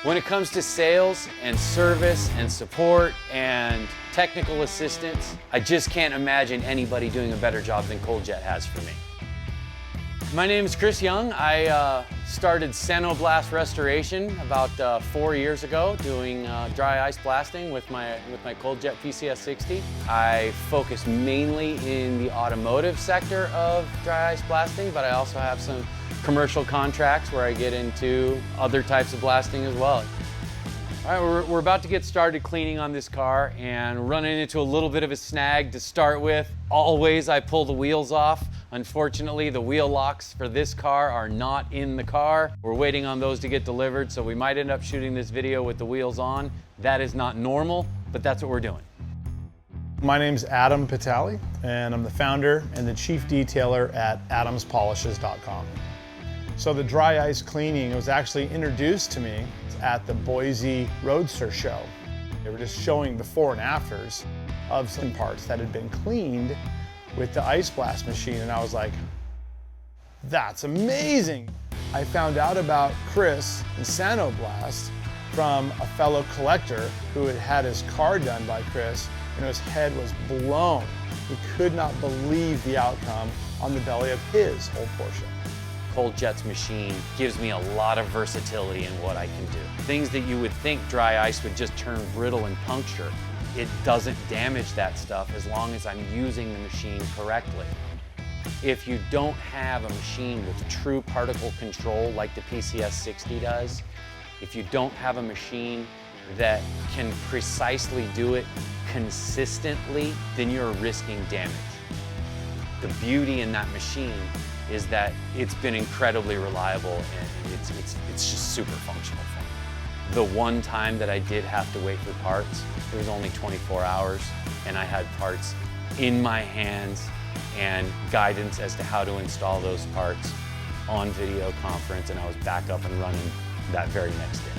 When it comes to sales and service and support and technical assistance, I just can't imagine anybody doing a better job than ColdJet has for me. My name is Chris Young. I started Sano Blast Restoration about 4 years ago, doing dry ice blasting with my ColdJet PCS 60. I focus mainly in the automotive sector of dry ice blasting, but I also have some commercial contracts where I get into other types of blasting as well. All right, we're about to get started cleaning on this car and running into a little bit of a snag to start with. Always I pull the wheels off. Unfortunately, the wheel locks for this car are not in the car. We're waiting on those to get delivered, so we might end up shooting this video with the wheels on. That is not normal, but that's what we're doing. My name's Adam Patale, and I'm the founder and the chief detailer at adamspolishes.com. So the dry ice cleaning was actually introduced to me at the Boise Roadster show. They were just showing before and afters of some parts that had been cleaned with the ice blast machine, and I was like, that's amazing. I found out about Chris and Sano Blast from a fellow collector who had had his car done by Chris, and his head was blown. He could not believe the outcome on the belly of his old Porsche. ColdJet's machine gives me a lot of versatility in what I can do. Things that you would think dry ice would just turn brittle and puncture, it doesn't damage that stuff as long as I'm using the machine correctly. If you don't have a machine with true particle control like the PCS 60 does, if you don't have a machine that can precisely do it consistently, then you're risking damage. The beauty in that machine is that it's been incredibly reliable and it's just super functional for me. The one time that I did have to wait for parts, it was only 24 hours, and I had parts in my hands and guidance as to how to install those parts on video conference, and I was back up and running that very next day.